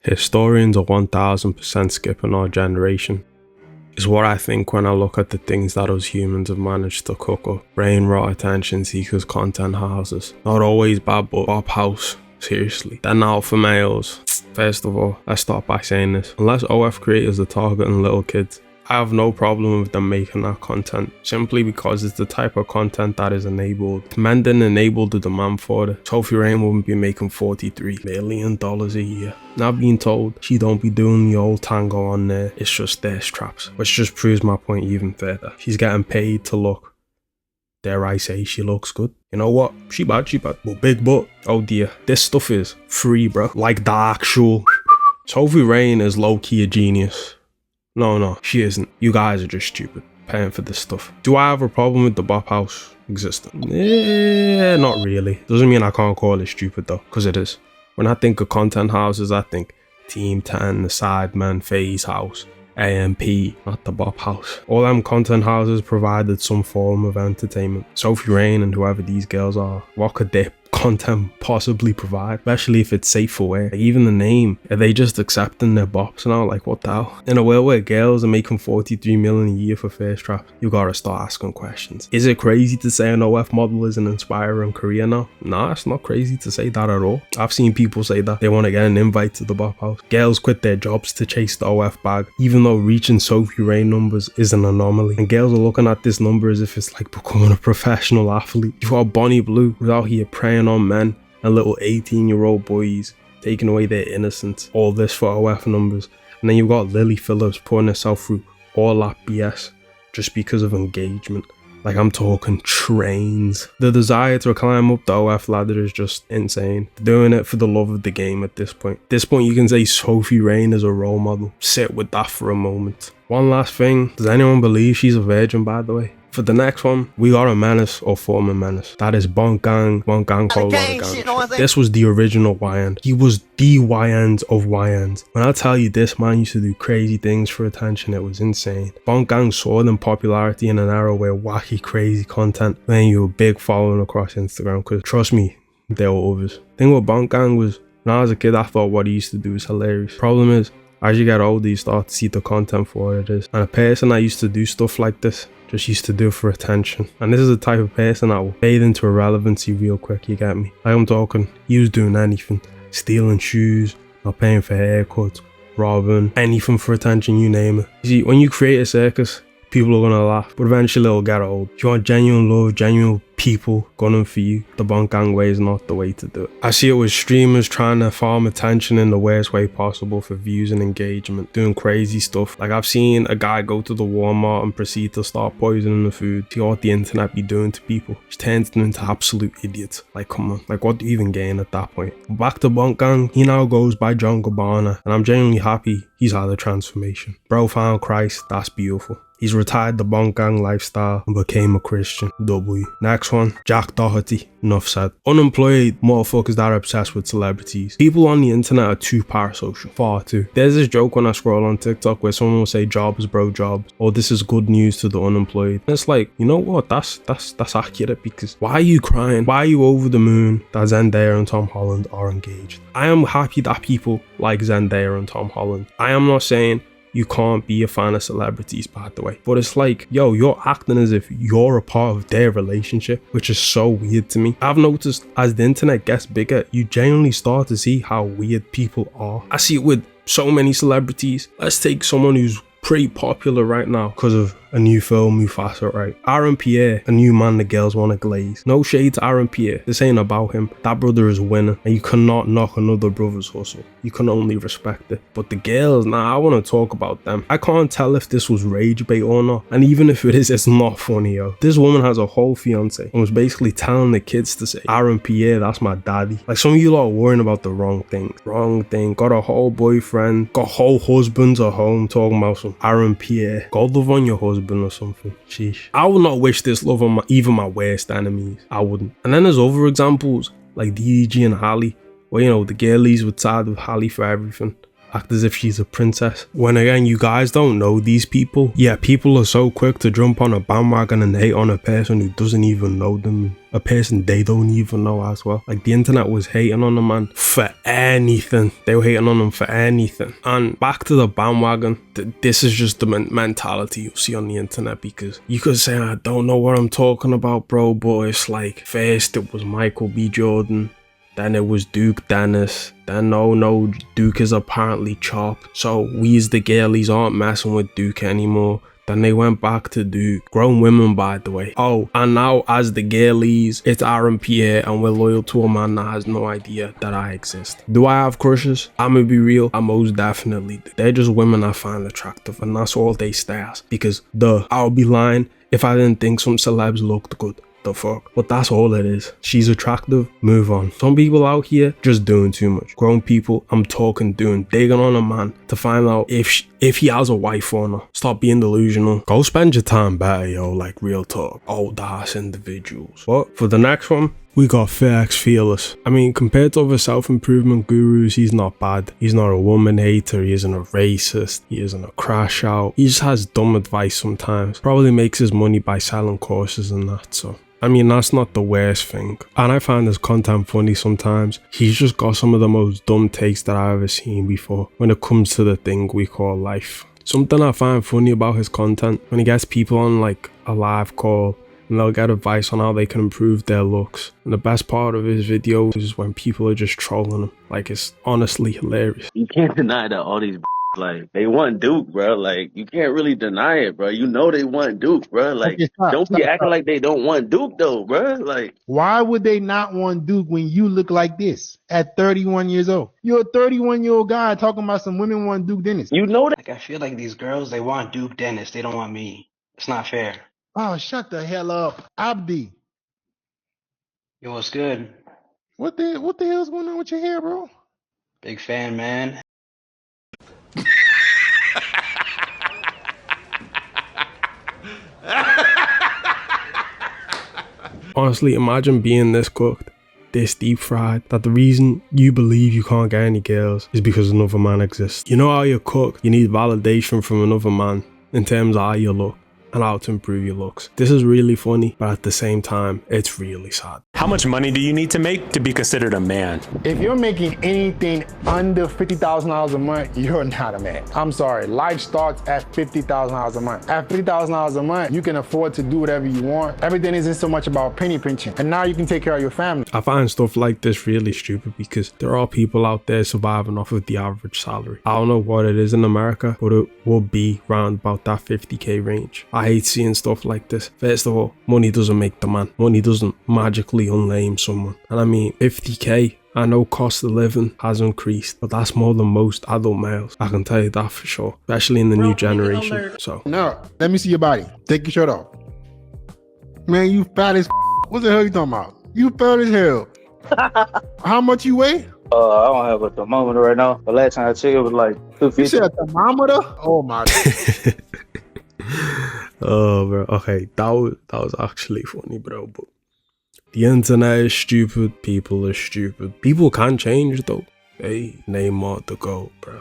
Historians are 1000% skipping our generation, is what I think when I look at the things that us humans have managed to cook up. Brain rot attention seekers, content houses. Not always bad, but Bob House. Seriously. Then alpha males. First of all, let's start by saying this. Unless OF creators are targeting little kids, I have no problem with them making that content, simply because it's the type of content that is enabled. Men didn't enable the demand for it. Sophie Rain wouldn't be making $43 million a year. Now being told she don't be doing the old tango on there, it's just thirst traps, which just proves my point even further. She's getting paid to look. Dare I say she looks good? You know what? She bad, but big butt. Oh dear, this stuff is free, bro. Like the actual. Sophie Rain is low-key a genius. No, she isn't. You guys are just stupid, paying for this stuff. Do I have a problem with the Bop House existing? Yeah, not really. Doesn't mean I can't call it stupid though, because it is. When I think of content houses, I think Team 10, The Sidemen, FaZe House, AMP, not the Bop House. All them content houses provided some form of entertainment. Sophie Rain and whoever these girls are, what could their content possibly provide, especially if it's safe for wear? Like, even the name, are they just accepting their bops now? Like, what the hell? In a world where girls are making $43 million a year for first traps, you gotta start asking questions. Is it crazy to say an OF model is an inspiring career now? Nah, it's not crazy to say that at all. I've seen people say that they want to get an invite to the Bop House. Girls quit their jobs to chase the OF bag, even though reaching Sophie Rain numbers is an anomaly. And girls are looking at this number as if it's like becoming a professional athlete. You've got Bonnie Blue who's out here preying on men and little 18-year-old boys, taking away their innocence. All this for OF numbers. And then you've got Lily Phillips putting herself through all that BS just because of engagement. Like, I'm talking trains. The desire to climb up the OF ladder is just insane. They're doing it for the love of the game at this point. At this point, you can say Sophie Rain is a role model. Sit with that for a moment. One last thing. Does anyone believe she's a virgin, by the way? For the next one, we got a menace or former menace. That is Boonk Gang, Boonk Gang, Gang. This was the original YN. He was the YNs of YNs. When I tell you this man used to do crazy things for attention, it was insane. Boonk Gang soared in popularity in an era where wacky, crazy content made you a big following across Instagram, because trust me, there were others. The thing with Boonk Gang was, when I was a kid, I thought what he used to do was hilarious. Problem is, as you get older, you start to see the content for what it is. And a person that used to do stuff like this just used to do it for attention. And this is the type of person that will fade into irrelevancy real quick, you get me? Like, I'm talking, he was doing anything. Stealing shoes, not paying for haircuts, robbing, anything for attention, you name it. You see, when you create a circus, people are gonna laugh, but eventually it'll get old. If you want genuine love, genuine people gunning for you, the Boonk Gang way is not the way to do it. I see it with streamers trying to farm attention in the worst way possible for views and engagement, doing crazy stuff. Like, I've seen a guy go to the Walmart and proceed to start poisoning the food. See what the internet be doing to people. Which turns them into absolute idiots. Like, come on, like, what do you even gain at that point? Back to Boonk Gang, he now goes by John Gabbana, and I'm genuinely happy he's had a transformation. Bro found Christ, that's beautiful. He's retired the Boonk Gang lifestyle and became a Christian. W. Next one, Jack Doherty. Enough said. Unemployed motherfuckers that are obsessed with celebrities. People on the internet are too parasocial. Far too. There's this joke when I scroll on TikTok where someone will say jobs bro jobs, or this is good news to the unemployed. And it's like, you know what, that's accurate, because why are you crying? Why are you over the moon that Zendaya and Tom Holland are engaged? I am happy that people like Zendaya and Tom Holland. I am not saying you can't be a fan of celebrities, by the way, but it's like, yo, you're acting as if you're a part of their relationship, which is so weird to me. I've noticed as the internet gets bigger, you genuinely start to see how weird people are. I see it with so many celebrities. Let's take someone who's pretty popular right now because of a new film, Mufasa, right? Aaron Pierre, a new man the girls want to glaze. No shade to Aaron Pierre. This ain't about him. That brother is winning, and you cannot knock another brother's hustle. You can only respect it. But the girls, nah, I want to talk about them. I can't tell if this was rage bait or not. And even if it is, it's not funny, yo. This woman has a whole fiance and was basically telling the kids to say, Aaron Pierre, that's my daddy. Like, some of you lot are worrying about the wrong thing. Wrong thing. Got a whole boyfriend, got whole husbands at home talking about some Aaron Pierre. God love on your husband or something. Sheesh. I would not wish this love on even my worst enemies. I wouldn't. And then there's other examples like DDG and Halle, where, you know, the girlies would side with Halle for everything. act as if she's a princess. When again, you guys don't know these people. Yeah, people are so quick to jump on a bandwagon and hate on a person who doesn't even know them, a person they don't even know as well. Like, the internet was hating on a man for anything. They were hating on him for anything. And back to the bandwagon, this is just the mentality you'll see on the internet, because you could say, I don't know what I'm talking about, bro, but it's like, first it was Michael B. Jordan, then it was Duke Dennis, then no, Duke is apparently chopped, so we as the girlies aren't messing with Duke anymore. Then they went back to Duke. Grown women, by the way. Oh, and now as the girlies, it's Aaron Pierre, and we're loyal to a man that has no idea that I exist. Do I have crushes? I'ma be real, I most definitely do. They're just women I find attractive, and that's all they stay as. Because I'll be lying if I didn't think some celebs looked good. The fuck? But that's all it is. She's attractive, move on. Some people out here just doing too much. Grown people, I'm talking digging on a man to find out if he has a wife or not. Stop being delusional. Go spend your time better, yo, like real talk. Old ass individuals. But for the next one, we got FX Fearless. I mean, compared to other self-improvement gurus, he's not bad. He's not a woman hater, he isn't a racist, he isn't a crash out. He just has dumb advice sometimes. Probably makes his money by selling courses and that, so I mean, that's not the worst thing. And I find his content funny sometimes. He's just got some of the most dumb takes that I've ever seen before when it comes to the thing we call life. Something I find funny about his content, when he gets people on like a live call and they'll get advice on how they can improve their looks. And the best part of his videos is when people are just trolling him. Like, it's honestly hilarious. You can't deny that all these like, they want Duke, bro. Like, you can't really deny it, bro. You know they want Duke, bro. Like, Okay, don't be acting like they don't want Duke, though, bro. Like, why would they not want Duke when you look like this at 31 years old? You're a 31-year-old guy talking about some women want Duke Dennis. you know that. Like, I feel like these girls, they want Duke Dennis. They don't want me. It's not fair. Oh, shut the hell up. Abdi. Yo, what's good? What the hell's going on with your hair, bro? Big fan, man. Honestly, imagine being this cooked, this deep fried, that the reason you believe you can't get any girls is because another man exists. You know how you're cooked, you need validation from another man in terms of how you look and how to improve your looks. This is really funny, but at the same time, it's really sad. How much money do you need to make to be considered a man? If you're making anything under $50,000 a month, you're not a man. I'm sorry, life starts at $50,000 a month. At $50,000 a month, you can afford to do whatever you want. Everything isn't so much about penny pinching. And now you can take care of your family. I find stuff like this really stupid because there are people out there surviving off of the average salary. I don't know what it is in America, but it will be around about that 50k range. I hate seeing stuff like this. First of all, money doesn't make the man. Money doesn't magically unlame someone. And I mean, 50k, I know cost of living has increased, but that's more than most adult males. I can tell you that for sure, especially in the new generation. So No, let me see your body. Take your shirt off. Man, you fat as what the hell you talking about? You fat as hell. How much you weigh? I don't have a thermometer right now. The last time I checked, it was like 250. You said a thermometer? Oh my God. Oh, bro. Okay, that was actually funny, bro. But the internet is stupid. People are stupid. People can change, though. Hey, Neymar the GOAT, bro.